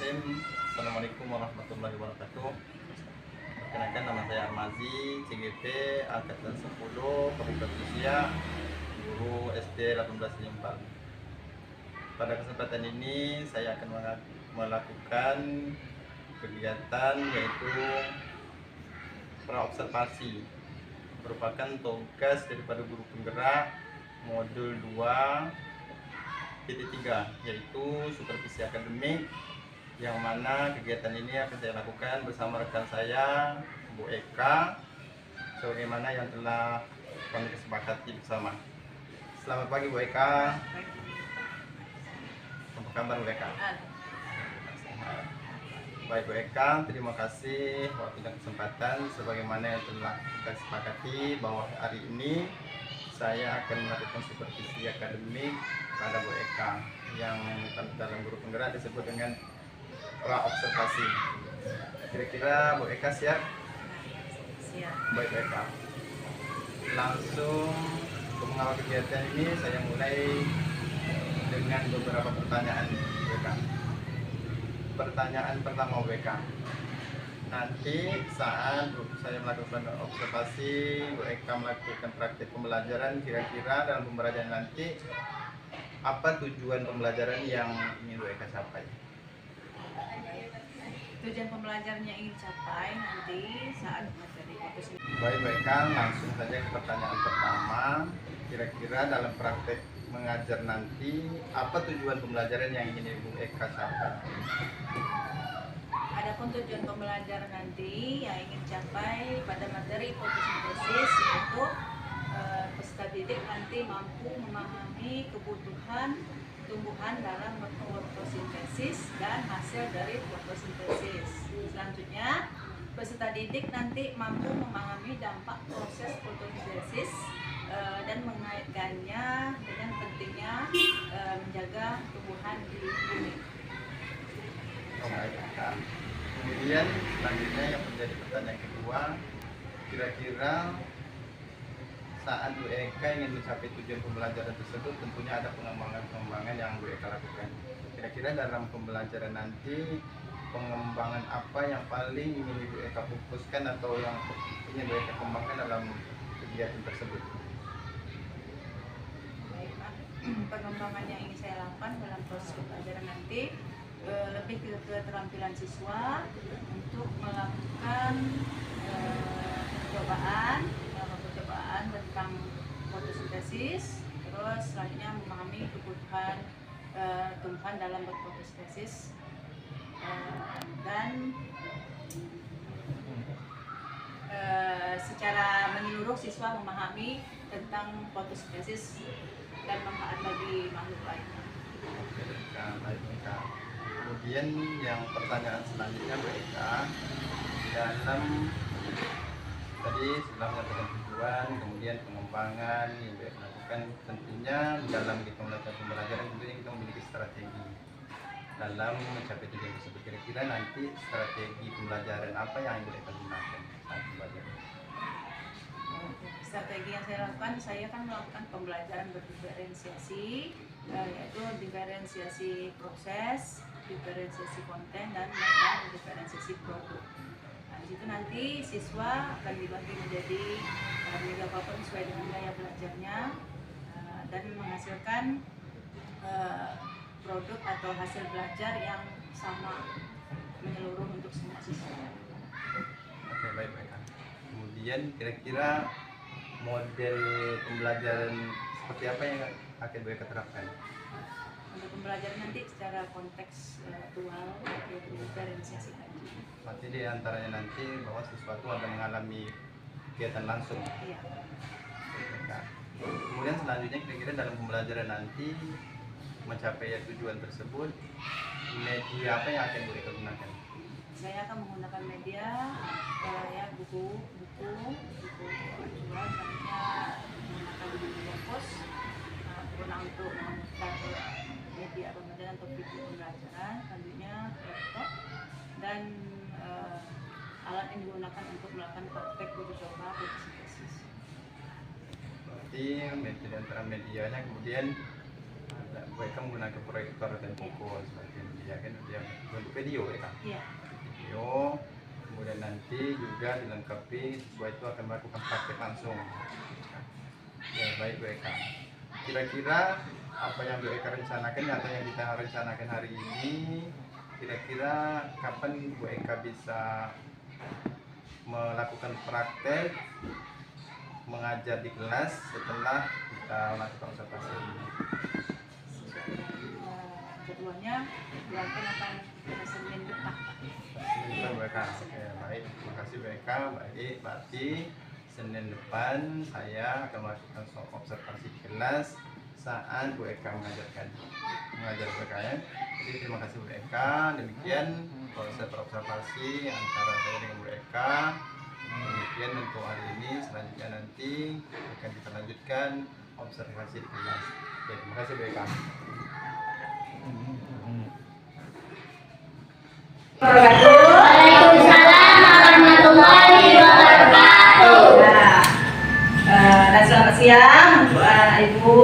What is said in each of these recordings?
Bismillahirrahmanirrahim. Assalamualaikum warahmatullahi wabarakatuh. Perkenalkan, nama saya Armazi, CGP Angkatan 10, Kabupaten Siak, guru SD 18 Limpal. Pada kesempatan ini saya akan melakukan kegiatan yaitu praobservasi, merupakan tugas daripada guru penggerak modul 2.3, yaitu supervisi akademik, yang mana kegiatan ini akan saya lakukan bersama rekan saya Bu Eka, sebagaimana yang telah kami kesepakati bersama. Selamat pagi Bu Eka. Apa kabar Bu Eka? Baik Bu Eka, terima kasih waktu dan kesempatan sebagaimana yang telah kita sepakati bahwa hari ini saya akan melakukan supervisi akademik pada Bu Eka yang dalam guru penggerak disebut dengan praobservasi. Kira-kira Bu Eka siap? Siap. Baik Bu Eka. Langsung untuk mengawal kegiatan ini saya mulai dengan beberapa pertanyaan Bu Eka. Pertanyaan pertama Bu Eka. Nanti saat saya melakukan observasi, Bu Eka melakukan praktik pembelajaran, kira-kira dalam pembelajaran nanti apa tujuan pembelajaran yang ingin Bu Eka capai? Tujuan pembelajaran yang ingin capai nanti saat materi fokus. Baik Bu Eka, langsung saja ke pertanyaan pertama. Kira-kira dalam praktek mengajar nanti apa tujuan pembelajaran yang ingin Bu Eka capai? Adapun tujuan pembelajaran nanti yang ingin capai pada materi fotosintesis yaitu peserta didik nanti mampu memahami kebutuhan tumbuhan dalam fotosintesis dan hasil dari fotosintesis. Selanjutnya, peserta didik nanti mampu memahami dampak proses fotosintesis dan mengaitkannya dengan pentingnya menjaga tumbuhan di bumi. Kemudian selanjutnya yang menjadi pertanyaan kedua, kira-kira saat Bu Eka ingin mencapai tujuan pembelajaran tersebut tentunya ada pengembangan yang Bu Eka lakukan. Kira-kira dalam pembelajaran nanti pengembangan apa yang paling ingin Bu Eka fokuskan atau yang ingin Bu Eka kembangkan dalam kegiatan tersebut? Baik, Pak. Pengembangan yang ingin saya lakukan dalam proses pembelajaran nanti lebih ke keterampilan siswa untuk melakukan percobaan tentang fotosintesis, terus selanjutnya memahami kebutuhan tumbuhan dalam berfotosintesis dan secara menyeluruh siswa memahami tentang fotosintesis dan manfaat bagi makhluk lain. Baik Bu Eka. Kemudian yang pertanyaan selanjutnya Bu Eka, dalam tadi sudah menyampaikan tujuan, kemudian pengembangan yang Bu Eka lakukan, tentunya dalam kita melakukan pembelajaran tentunya kita memiliki strategi dalam mencapai tujuan tersebut. Kira-kira nanti strategi pembelajaran apa yang Bu Eka gunakan saat belajar? Strategi yang saya lakukan, saya kan melakukan pembelajaran berdiferensiasi, yaitu diferensiasi proses, diferensiasi konten, dan diferensiasi produk. Nah, di situ nanti siswa akan dibagi menjadi 3 kelompok sesuai dengan gaya belajarnya dan menghasilkan produk atau hasil belajar yang sama menyeluruh untuk semua siswa. Oke, baik. Kemudian kira-kira model pembelajaran seperti apa yang akan Bu Eka terapkan? Untuk pembelajaran nanti secara konteks dual, yaitu diferensiasi tadi. Berarti di antaranya nanti bahwa siswa itu akan mengalami kegiatan langsung. Iya. Nah, kemudian selanjutnya kira-kira dalam pembelajaran nanti mencapai tujuan tersebut, media apa yang akan Bu Eka gunakan? Saya akan menggunakan media ya buku acuan, selanjutnya menggunakan Logos, guna untuk memutar media pembelajaran atau video pembelajaran, selanjutnya laptop dan alat yang digunakan untuk melakukan praktek uji coba fotosintesis. Berarti media antara medianya kemudian ada Bu Eka menggunakan proyektor dan buku seperti ini. ya kan yang bentuk video ya kan. Iya. Video, kemudian nanti juga dilengkapi sesuai itu akan melakukan praktek langsung. Ya baik Bu Eka. Kira-kira apa yang Bu Eka rencanakan atau yang kita rencanakan hari ini, kira-kira kapan Bu Eka bisa melakukan praktek mengajar di kelas setelah kita melakukan observasi ini? Jadwalnya dilakukan akan pada Senin depan. Senin Bu Eka. Oke, baik. Terima kasih Bu Eka. Baik, berarti Senin depan saya akan melakukan observasi di kelas saat Bu Eka mengajar Bu Eka ya. Jadi terima kasih Bu Eka. Demikian proses observasi antara saya dengan Bu Eka. Demikian untuk hari ini. Selanjutnya nanti akan kita lanjutkan observasi di kelas. Oke, terima kasih Bu Eka. Waalaikumsalam warahmatullahi wabarakatuh. Dan selamat siang untuk anak ibu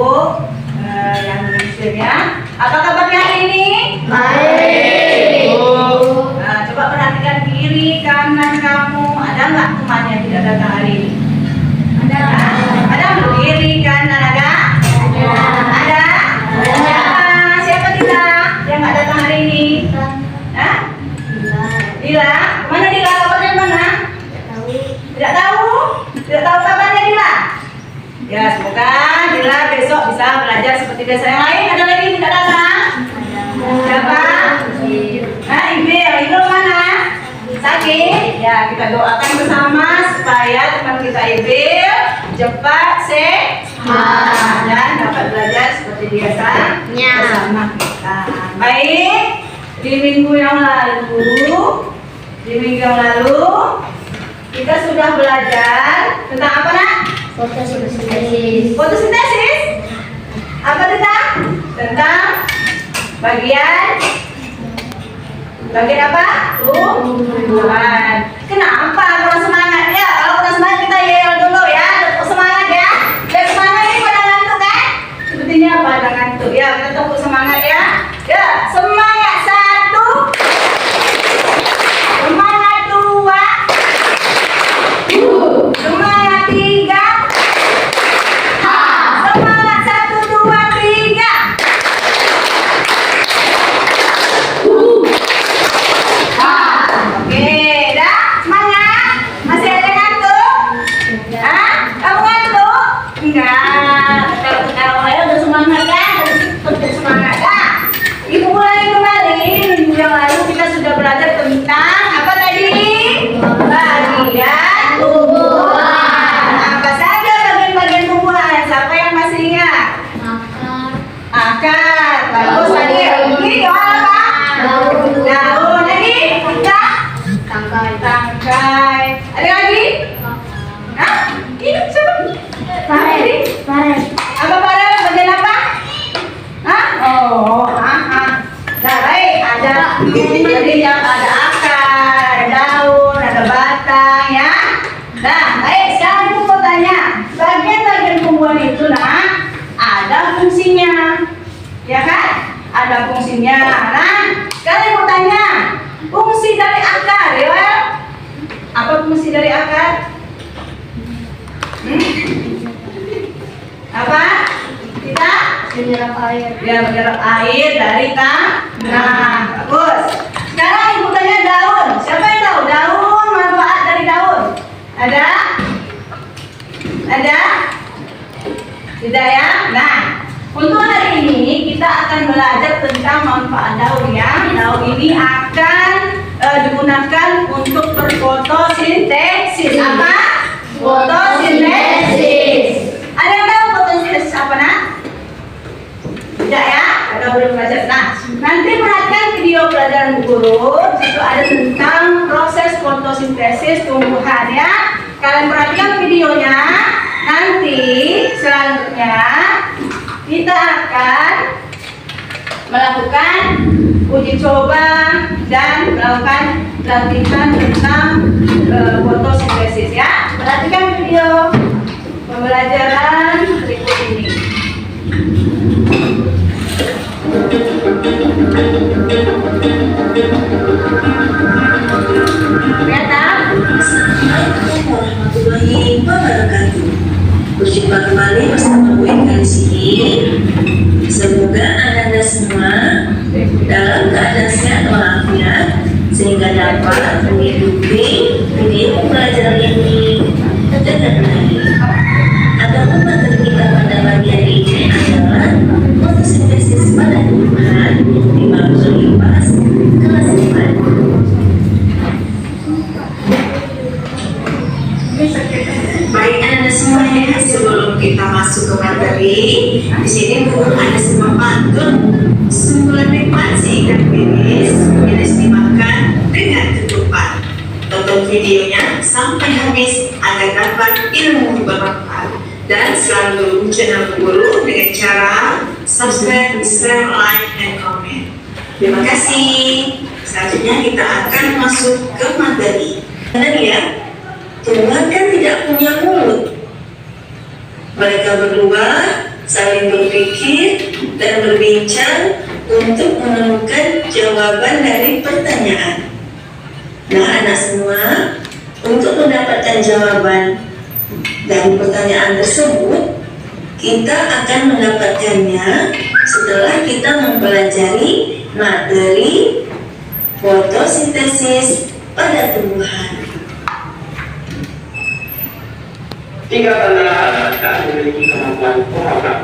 yang muslim ya. Apa kabarnya hari ini? Baik. Nah, coba perhatikan kiri kanan kamu. Ada nggak teman yang tidak datang hari ini? Ada. Ada nggak? Kiri kanan ada? Ada. Siapa tidak yang nggak datang hari ini? Hah? Dila, mana Dila? Kabarnya mana? Tidak tahu? Tidak tahu kabarnya Dila? Ya, semoga Dila besok bisa belajar seperti biasa. Yang lain ada lagi yang tidak datang? Siapa? Nah, Ibu mana? Sakit? Ya, kita doakan bersama supaya teman kita Ibu cepat sehat dan dapat belajar seperti biasa bersama kita. Baik. Di minggu yang lalu kita sudah belajar tentang apa nak? Fotosintesis. Fotosintesis. Apa tentang? Tentang bagian apa? Tumbuhan. Kenapa kurang semangat ya? Kalau kurang semangat kita yel dulu ya. Semangat ya. Dan semangat ini pada ngantuk kan? Sepertinya pada ngantuk ya. Kita tepuk semangat ya. Ya, semangat 1. Semangat 2. Semangat 3. Semangat 1, 2, 3. Oke, dah semangat. Masih ada ngantuk? Hah? Kamu ngantuk? Enggak. Kalau saya udah semangat kan? Udah semangat dah. Ibu mulai kembali. Minggu yang lalu kita sudah belajar tentang apa tadi? Bagian tumbuhan. Apa saja bagian-bagian tumbuhan? Siapa yang masih ingat? Akar. Bagus tadi. Ini apa? Daun lagi? Tangkai. Ada lagi? Hah? Ini siapa? Apa pada bagian apa? Hah? Oh, nah, baik. Ada jadi yang ada akar, ada daun, ada batang ya. Nah, baik. Sekarang aku mau tanya, bagian-bagian tumbuhan itu nah ada fungsinya, ya kan? Ada fungsinya. Nah, sekarang aku tanya, fungsi dari akar, ya? Apa fungsi dari akar? Apa? Kita Menyerap air. dia menyerap air dari tanah. Bagus. Sekarang ibu tanya daun. Siapa yang tahu daun, manfaat dari daun? Ada? Ada? Tidak ya? Nah, untuk hari ini kita akan belajar tentang manfaat daun ya. Daun ini akan digunakan untuk berfotosintesis. Apa? Fotosintesis. Ada yang tahu fotosintesis apa nak? Tidak ya? Kalau belum belajar. Nah, nanti perhatikan video pelajaran Bu Guru. Itu ada tentang proses fotosintesis tumbuhan ya. Kalian perhatikan videonya. Nanti selanjutnya kita akan melakukan uji coba dan melakukan latihan tentang fotosintesis ya. Perhatikan video pembelajaran berikut ini. Assalamualaikum warahmatullahi wabarakatuh. Berjumpa kembali bersama Bu Eka di sini. Semoga Anda semua dalam keadaan sehat walafiat sehingga dapat mengikuti video pembelajaran ini dengan baik. Adapun materi kita pada bagian ini adalah fotosintesis pada tumbuhan di bangku lipas kelas 5. Baik Anda semuanya, sebelum kita masuk ke materi, di sini Bu ada semua pantun sumber nikmat si ikan bilis dimakan dengan ketupat. Tonton videonya sampai habis agar dapat ilmu bermanfaat dan selalu dukung channel Guru dengan cara subscribe, share, like, and comment. Terima kasih. Selanjutnya kita akan masuk ke materi. Benar ya? Tumbuhan kan tidak punya mulut. Mereka berdua saling berpikir dan berbincang untuk menemukan jawaban dari pertanyaan. Nah, anak semua, untuk mendapatkan jawaban dari pertanyaan tersebut, kita akan mendapatkannya setelah kita mempelajari materi fotosintesis pada tumbuhan. Tiga tanda tak memiliki kemampuan pemakan.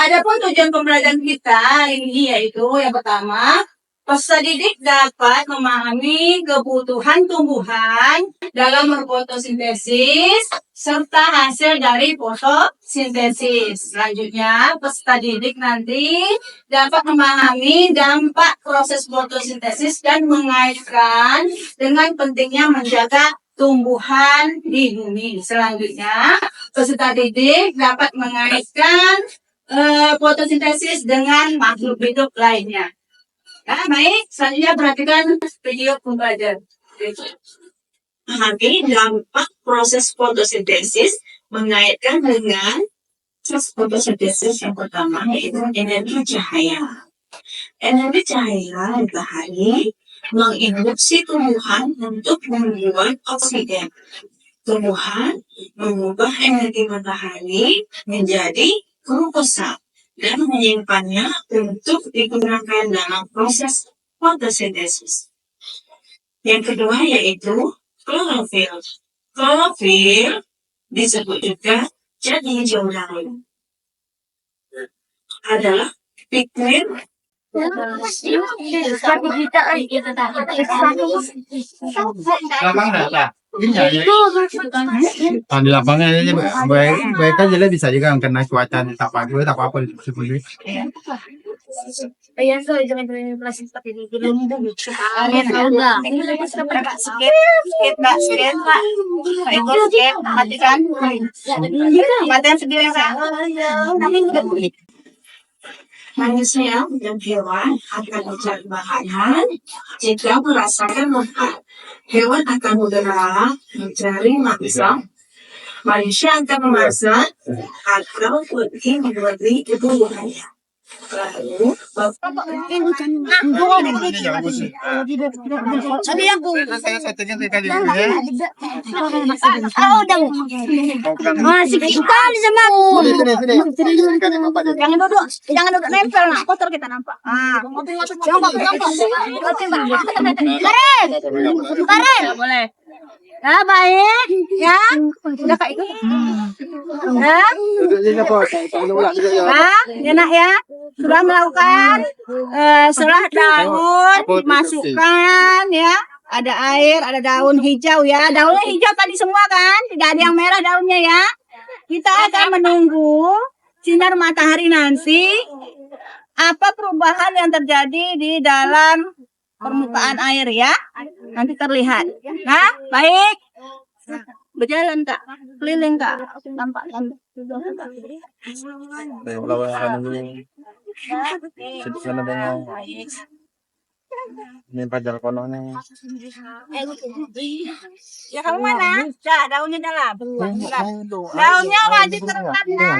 Adapun tujuan pembelajaran kita ini yaitu yang pertama, peserta didik dapat memahami kebutuhan tumbuhan dalam berfotosintesis serta hasil dari fotosintesis. Selanjutnya, peserta didik nanti dapat memahami dampak proses fotosintesis dan mengaitkan dengan pentingnya menjaga tumbuhan di bumi. Selanjutnya, peserta didik dapat mengaitkan fotosintesis dengan makhluk hidup lainnya. Ya, baik. Selanjutnya perhatikan video pembelajaran. Memahami dampak proses fotosintesis mengaitkan dengan proses fotosintesis yang pertama yaitu energi cahaya. Energi cahaya matahari menginduksi tumbuhan untuk membuat oksigen. Tumbuhan mengubah energi matahari menjadi glukosa dan menyimpannya untuk digunakan dalam proses fotosintesis. Yang kedua yaitu klorofil. Klorofil disebut juga zat hijau daun. Adalah pigmen Di lapangan ini mereka jadi bisa juga kena cuaca tak bagus tak apa seperti Ayan, so, jangan plastik seperti ini. Skip, Mbak. Pak Eko, skip. Matikan. Matikan video yang manusia dan hewan akan mencari makanan jika merasakan lapar. Hewan akan bergerak mencari mangsa. Manusia akan memasak atau pergi membeli kebutuhannya. Lalu, Masih sekali sama aku. Jangan duduk nempel, nah. Kotor kita nampak. Karen, boleh. Ya, baik. Ya, udah kayak itu. Ya, enak ya. Sudah melakukan setelah daun dimasukkan ya. Ada air, ada daun hijau ya. Daunnya hijau tadi semua kan? Tidak ada yang merah daunnya ya. Kita akan menunggu sinar matahari nanti. Apa perubahan yang terjadi di dalam permukaan air ya? Nanti terlihat. Nah, baik. Berjalan Kak, keliling Kak. Tampak kan? Ini pajar kononya. Ya kamu mana? Dah, daunnya dalam. Daunnya wajib terekat ya.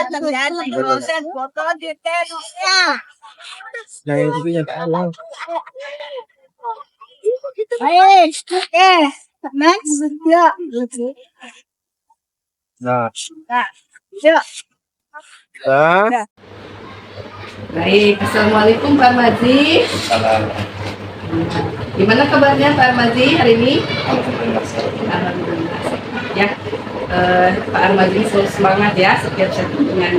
Terjadi proses foto detailnya. Baik, oke. Next, ya. Nah, Yuk. Baik, Assalamualaikum Pak Armazi. salam. Gimana kabarnya Pak Armazi hari ini? Alhamdulillah. Alhamdulillah. Ya, Pak Armazi selalu semangat ya setiap dengan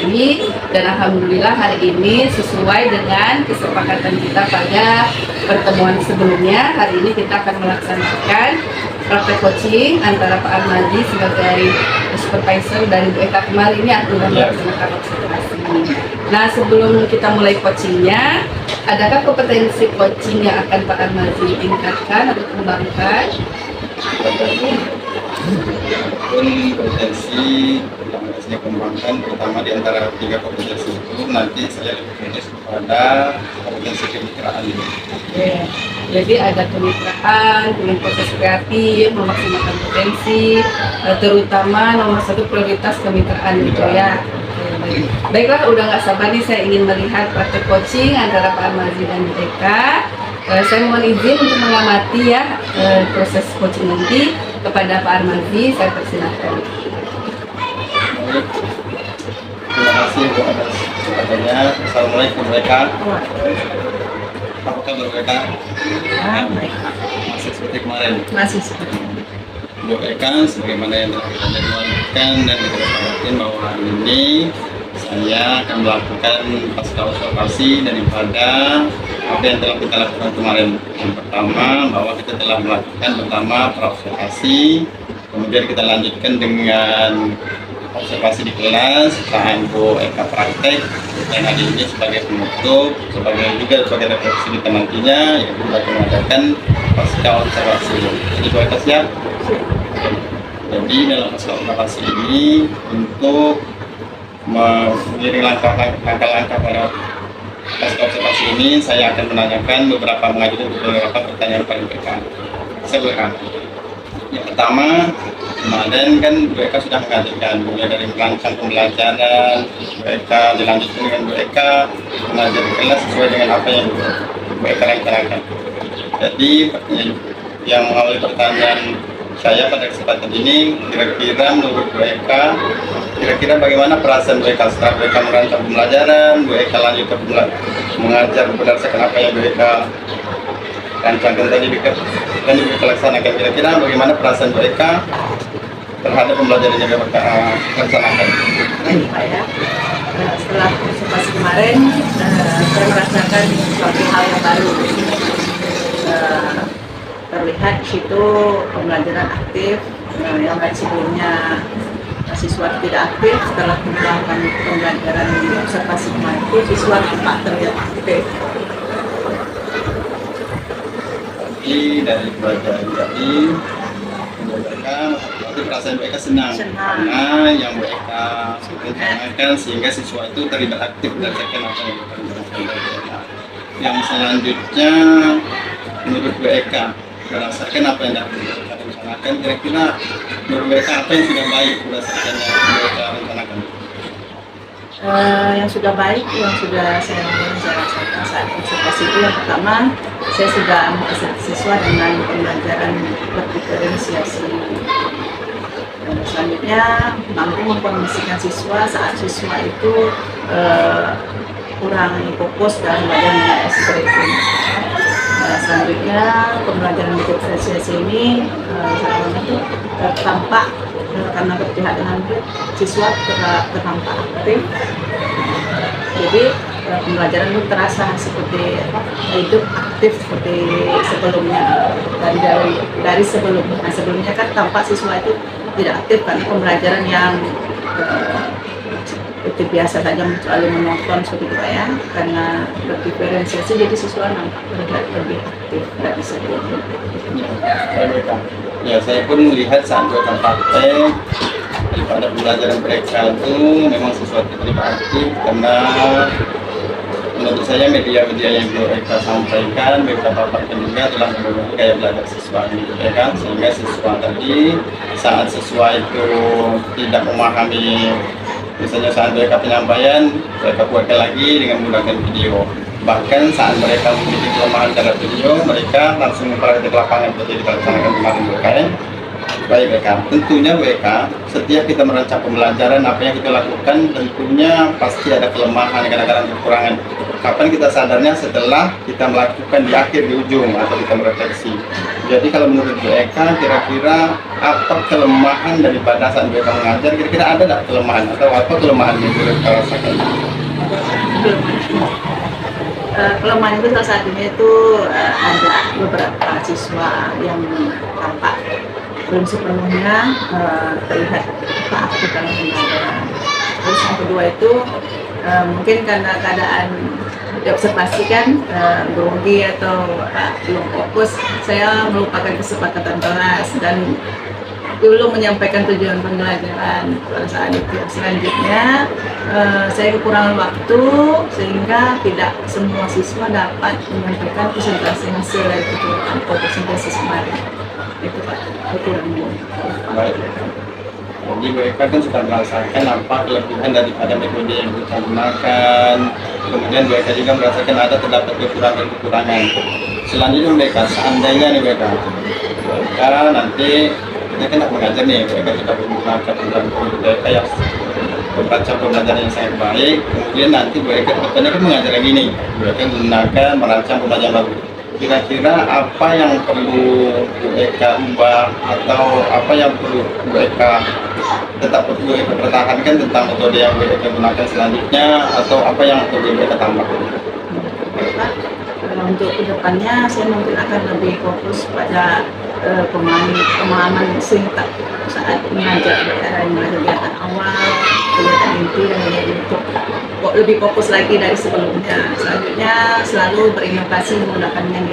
ini, dan alhamdulillah hari ini sesuai dengan kesepakatan kita pada pertemuan sebelumnya. Hari ini kita akan melaksanakan praktek coaching antara Pak Armazi sebagai supervisor dari Bu Eka kemarin ini aturan melaksanakan observasi. Nah, sebelum kita mulai coachingnya, adakah kompetensi coaching yang akan Pak Armazi tingkatkan atau kembangkan? Pun kompetensi yang harus dikembangkan, terutama di antara 3 kompetensi itu nanti saya lebih fokus kepada kompetensi kemitraan. Jadi ada kemitraan dengan proses kreatif, memaksimalkan potensi, terutama nomor 1 prioritas kemitraan gitu ya. Baiklah, udah nggak sabar nih, saya ingin melihat praktek coaching antara Pak Armazi dan Bu Eka. Saya mohon izin untuk mengamati ya proses coaching nanti kepada Pak Armazi. Saya persilakan. Terima kasih Bu atas kesempatannya. Assalamualaikum Bu Eka. Apa kabar Bu Eka? Masih seperti kemarin. Masih seperti Bu Eka, sebagaimana yang telah kita jadwalkan dan kita sepakatin bahwa hari ini saya akan melakukan pasca observasi daripada apa yang telah kita lakukan kemarin. Yang pertama, bahwa kita telah melakukan pertama praobservasi, kemudian kita lanjutkan dengan observasi di kelas, setelah Bu Eka praktek, dan hari ini sebagai penutup, sebagai refleksi kita nantinya, yaitu kita akan mengadakan pasca observasi. Jadi Bu Eka siap? Jadi dalam pasca observasi ini untuk mengiring langkah-langkah pada pasca observasi ini, saya akan menanyakan mengajukan beberapa pertanyaan pada Bu Eka. Saya Bu Eka. Yang pertama, kemarin kan Bu Eka sudah mengajarkan mulai dari merancang pembelajaran, Bu Eka dilanjutkan dengan Bu Eka mengajar kelas sesuai dengan apa yang Bu Eka rencanakan. Jadi yang mengawali pertanyaan saya pada kesempatan ini, kira-kira menurut Bu Eka, kira-kira bagaimana perasaan Bu Eka setelah Bu Eka merancang pembelajaran, Bu Eka lanjut ke mengajar berdasarkan apa yang Bu Eka rancangkan tadi dan Bu Eka laksanakan. Kira-kira bagaimana perasaan Bu Eka terhadap pembelajaran yang Bu Eka laksanakan? baik Pak ya. Setelah observasi kemarin, saya merasakan suatu hal yang baru. Terlihat di situ pembelajaran aktif, yang sebelumnya siswa tidak aktif. Setelah melakukan pembelajaran observasi kemarin itu siswa tampak terlihat aktif. Jadi dari pembelajaran tadi, Bu Eka, perasaan Bu Eka senang karena yang Bu Eka rencanakan sehingga siswa itu terlibat aktif berdasarkan apa yang Bu Eka rencanakan. Yang selanjutnya, menurut Bu Eka, berdasarkan apa yang Bu Eka rencanakan, kira-kira menurut Bu Eka apa yang sudah baik berdasarkan yang Bu Eka rencanakan? Yang sudah baik, yang sudah saya rasakan saat observasi itu, yang pertama, saya sudah mengajar siswa dengan pembelajaran berdiferensiasi. Dan selanjutnya, mampu mengkondisikan siswa saat siswa itu kurang fokus dalam belajar mengenai SPP. Selanjutnya, pembelajaran diferensiasi ini tampak karena berpihak dengan siswa tertampak aktif. Jadi pembelajaran itu terasa seperti hidup aktif seperti sebelumnya, dari sebelumnya. Nah, sebelumnya kan tampak siswa itu tidak aktif karena pembelajaran yang seperti biasa saja selalu menonton seperti itu ya, karena berdiferensiasi jadi siswa nampak terlihat lebih aktif dari sebelumnya. Ya, saya pun melihat saat Bu Eka praktek, daripada pembelajaran mereka itu memang sesuatu yang aktif, karena menurut saya media-media yang mereka sampaikan, mereka paparkan juga telah membangun gaya belajar siswa gitu ya kan, sehingga siswa tadi saat siswa itu tidak memahami, misalnya saat mereka penyampaian, mereka buatkan lagi dengan menggunakan video. Bahkan saat mereka memiliki kelemahan terhadap video, mereka langsung mempraktik lapangan seperti kita laksanakan kemarin WKN. Baik WK, tentunya WK, setiap kita merancang pembelajaran, apa yang kita lakukan tentunya pasti ada kelemahan, kadang-kadang kekurangan. Kapan kita sadarnya? Setelah kita melakukan di akhir, di ujung, atau kita merefleksi. Jadi kalau menurut WK, kira-kira apa kelemahan daripada saat WK mengajar, kira-kira ada tidak kelemahan, atau apa kelemahan yang WK rasakan? Kelemahan itu salah satunya itu ada beberapa siswa yang tampak belum sepenuhnya terlihat aktif dalam pembelajaran. Terus yang kedua itu mungkin karena keadaan diobservasikan grogi atau belum fokus, saya melupakan kesepakatan kelas dan dulu menyampaikan tujuan pembelajaran pada saat itu. Selanjutnya saya kekurangan waktu sehingga tidak semua siswa dapat menyampaikan presentasi hasil dari kegiatan fotosintesis kemarin. Itu Pak kekurangan. Baik. Jadi WK kan sudah merasakan apa kelebihan daripada metode yang kita gunakan. Kemudian WK juga merasakan ada terdapat kekurangan-kekurangan. Selanjutnya WK, seandainya nih WK nanti kita kan mengajar nih, WK sudah menggunakan WK yang membaca pembelajaran yang sangat baik. Kemudian nanti WK depannya kan mengajar lagi nih, WK menggunakan merancang pembelajaran baru. Kira-kira apa yang perlu WK ubah atau apa yang perlu WK tetap perlu WK pertahankan tentang metode yang WK gunakan selanjutnya, atau apa yang perlu WK tambah? Untuk kedepannya saya mungkin akan lebih fokus pada pemahaman singkat saat mengajar dari kegiatan awal, kegiatan inti, dan kegiatan untuk lebih fokus lagi dari sebelumnya. Selanjutnya selalu berinovasi menggunakan yang